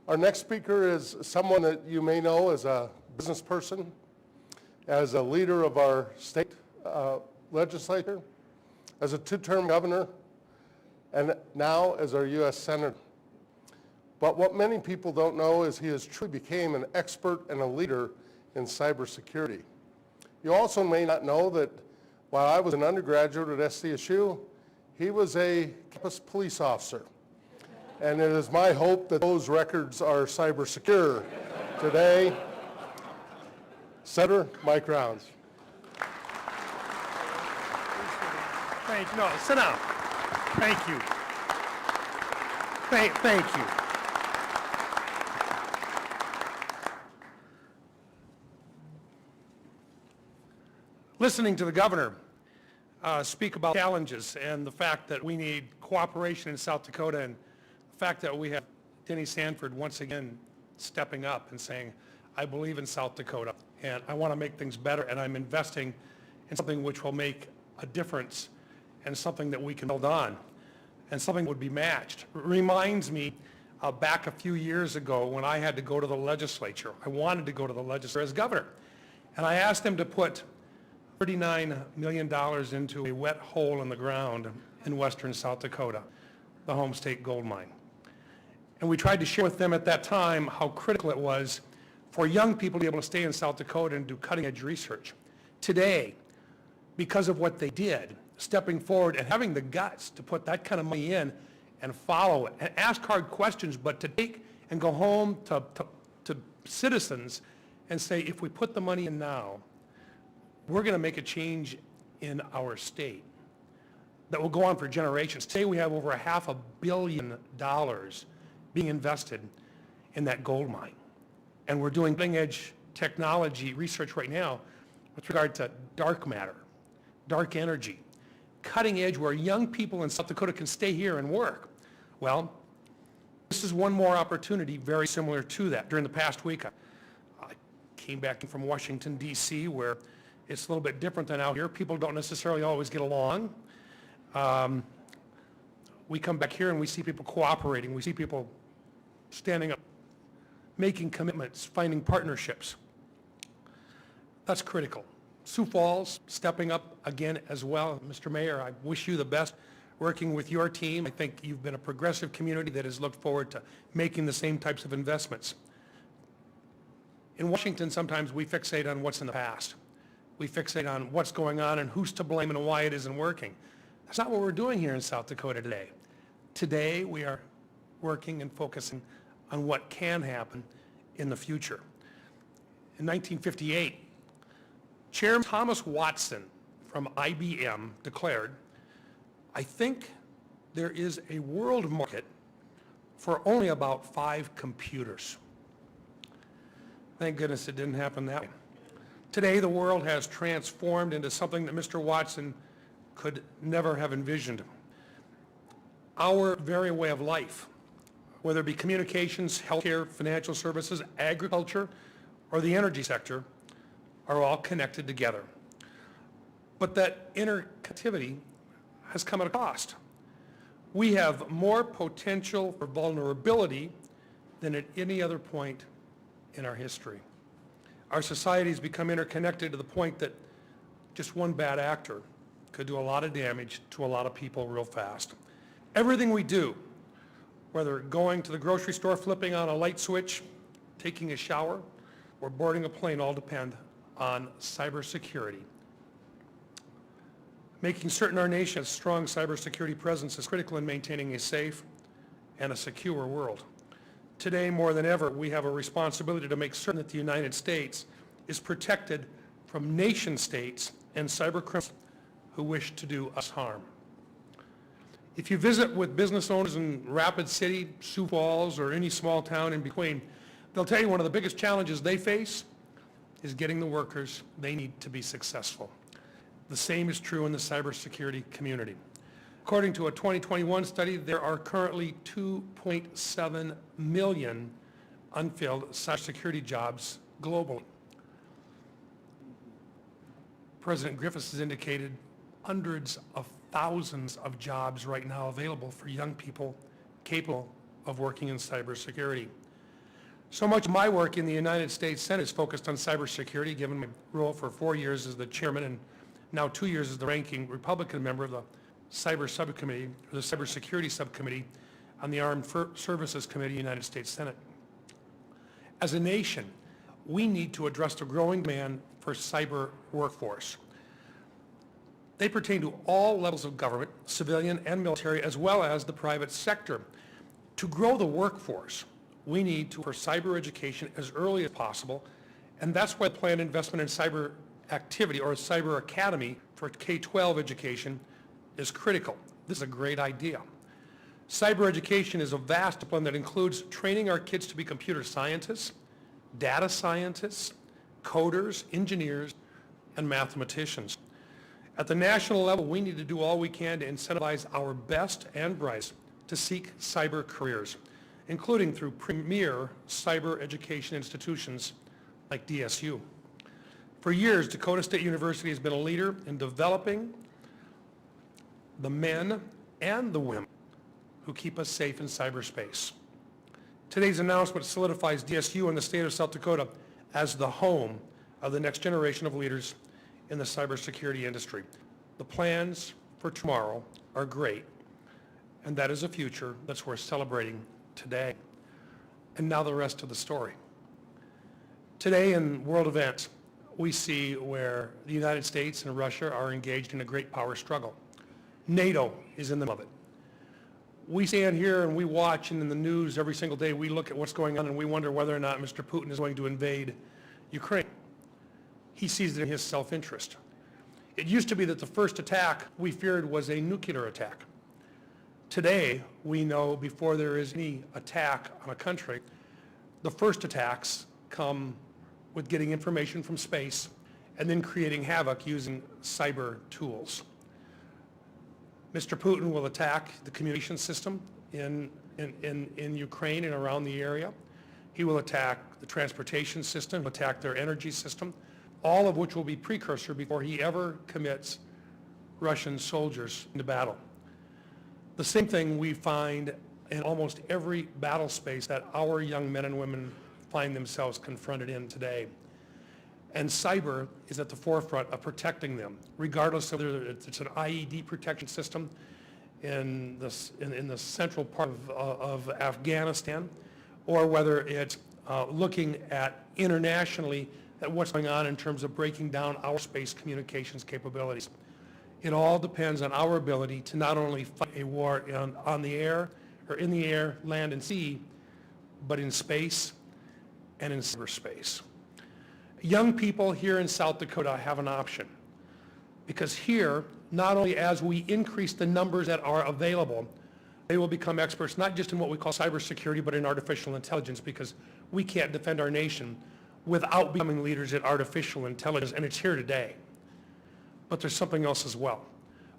Our next speaker is someone that you may know as a business person, as a leader of our state legislature, as a two-term governor, and now as our U.S. Senator. But what many people don't know is he has truly became an expert and a leader in cybersecurity. You also may not know that while I was an undergraduate at DSU, he was a campus police officer. And it is my hope that those records are cyber secure. Today, Senator Mike Rounds. Thank you. No, sit down. Thank you. Thank you. Listening to the governor speak about challenges and the fact that we need cooperation in South Dakota, and the fact that we have Denny Sanford once again stepping up and saying, I believe in South Dakota and I want to make things better, and I'm investing in something which will make a difference and something that we can build on and something that would be matched. Reminds me back a few years ago when I had to go to the legislature. I wanted to go to the legislature as governor, and I asked them to put $39 million into a wet hole in the ground in western South Dakota, the home state gold mine. And we tried to share with them at that time how critical it was for young people to be able to stay in South Dakota and do cutting-edge research. Today, because of what they did, stepping forward and having the guts to put that kind of money in and follow it and ask hard questions, but to take and go home to citizens and say, if we put the money in now, we're going to make a change in our state that will go on for generations. Today we have over $500 million being invested in that gold mine. And we're doing cutting-edge technology research right now with regard to dark matter, dark energy, cutting edge where young people in South Dakota can stay here and work. Well, this is one more opportunity very similar to that. During the past week, I came back from Washington, D.C., where it's a little bit different than out here. People don't necessarily always get along. We come back here and we see people cooperating. We see people standing up, making commitments, finding partnerships. That's critical. Sioux Falls stepping up again as well. Mr. Mayor, I wish you the best working with your team. I think you've been a progressive community that has looked forward to making the same types of investments. In Washington, sometimes we fixate on what's in the past. We fixate on what's going on and who's to blame and why it isn't working. That's not what we're doing here in South Dakota today. Today, we are working and focusing on what can happen in the future. In 1958, Chairman Thomas Watson from IBM declared, I think there is a world market for only about 5 computers. Thank goodness it didn't happen that way. Today, the world has transformed into something that Mr. Watson could never have envisioned. Our very way of life, whether it be communications, healthcare, financial services, agriculture, or the energy sector, are all connected together. But that interconnectivity has come at a cost. We have more potential for vulnerability than at any other point in our history. Our society has become interconnected to the point that just one bad actor could do a lot of damage to a lot of people real fast. Everything we do, whether going to the grocery store, flipping on a light switch, taking a shower, or boarding a plane, all depend on cybersecurity. Making certain our nation has a strong cybersecurity presence is critical in maintaining a safe and a secure world. Today, more than ever, we have a responsibility to make certain that the United States is protected from nation states and cyber criminals who wish to do us harm. If you visit with business owners in Rapid City, Sioux Falls, or any small town in between, they'll tell you one of the biggest challenges they face is getting the workers they need to be successful. The same is true in the cybersecurity community. According to a 2021 study, there are currently 2.7 million unfilled cybersecurity jobs globally. President Griffiths has indicated hundreds of thousands of jobs right now available for young people capable of working in cybersecurity. So much of my work in the United States Senate is focused on cybersecurity, given my role for 4 years as the chairman and now 2 years as the ranking Republican member of the Subcommittee, or the Cybersecurity Subcommittee on the Armed Services Committee, United States Senate. As a nation, we need to address the growing demand for cyber workforce. They pertain to all levels of government, civilian and military, as well as the private sector. To grow the workforce, we need to offer cyber education as early as possible, and that's why the planned investment in cyber activity, or a cyber academy for K-12 education, is critical. This is a great idea. Cyber education is a vast discipline that includes training our kids to be computer scientists, data scientists, coders, engineers, and mathematicians. At the national level, we need to do all we can to incentivize our best and brightest to seek cyber careers, including through premier cyber education institutions like DSU. For years, Dakota State University has been a leader in developing the men and the women who keep us safe in cyberspace. Today's announcement solidifies DSU and the state of South Dakota as the home of the next generation of leaders in the cybersecurity industry. The plans for tomorrow are great, and that is a future that's worth celebrating today. And now the rest of the story. Today in world events, we see where the United States and Russia are engaged in a great power struggle. NATO is in the middle of it. We stand here and we watch, and in the news every single day we look at what's going on and we wonder whether or not Mr. Putin is going to invade Ukraine. He sees it in his self-interest. It used to be that the first attack we feared was a nuclear attack. Today, we know before there is any attack on a country, the first attacks come with getting information from space and then creating havoc using cyber tools. Mr. Putin will attack the communication system in Ukraine and around the area. He will attack the transportation system, attack their energy system, all of which will be precursor before he ever commits Russian soldiers into battle. The same thing we find in almost every battle space that our young men and women find themselves confronted in today. And cyber is at the forefront of protecting them, regardless of whether it's an IED protection system in the central part of Afghanistan, or whether it's looking at internationally at what's going on in terms of breaking down our space communications capabilities. It all depends on our ability to not only fight a war on the air, or in the air, land, and sea, but in space and in cyberspace. Young people here in South Dakota have an option, because here, not only as we increase the numbers that are available, they will become experts not just in what we call cybersecurity, but in artificial intelligence, because we can't defend our nation without becoming leaders in artificial intelligence, and it's here today. But there's something else as well.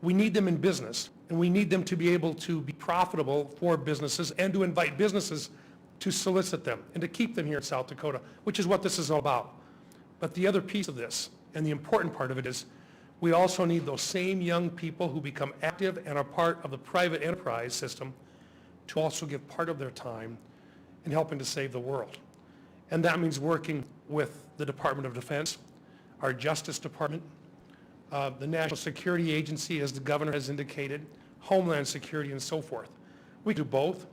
We need them in business, and we need them to be able to be profitable for businesses and to invite businesses to solicit them and to keep them here in South Dakota, which is what this is all about. But the other piece of this, and the important part of it, is we also need those same young people who become active and are part of the private enterprise system to also give part of their time in helping to save the world. And that means working with the Department of Defense, our Justice Department, the National Security Agency, as the governor has indicated, Homeland Security, and so forth. We can do both.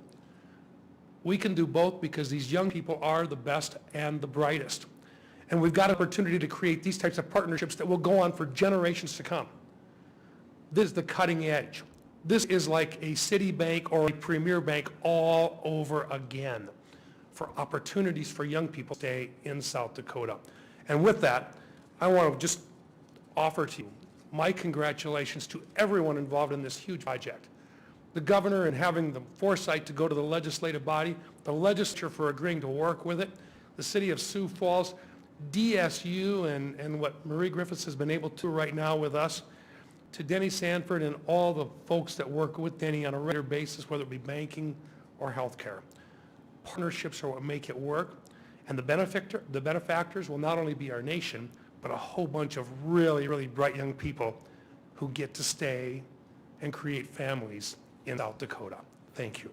We can do both because these young people are the best and the brightest. And we've got an opportunity to create these types of partnerships that will go on for generations to come. This is the cutting edge. This is like a city bank or a premier bank all over again for opportunities for young people to stay in South Dakota. And with that, I want to just offer to you my congratulations to everyone involved in this huge project. The governor in having the foresight to go to the legislative body, the legislature for agreeing to work with it, the city of Sioux Falls, DSU and what Marie Griffiths has been able to do right now with us, to Denny Sanford and all the folks that work with Denny on a regular basis, whether it be banking or healthcare. Partnerships are what make it work, and the benefactors will not only be our nation, but a whole bunch of really, really bright young people who get to stay and create families in South Dakota. Thank you.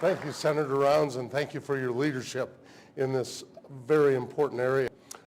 Thank you, Senator Rounds, and thank you for your leadership in this very important area.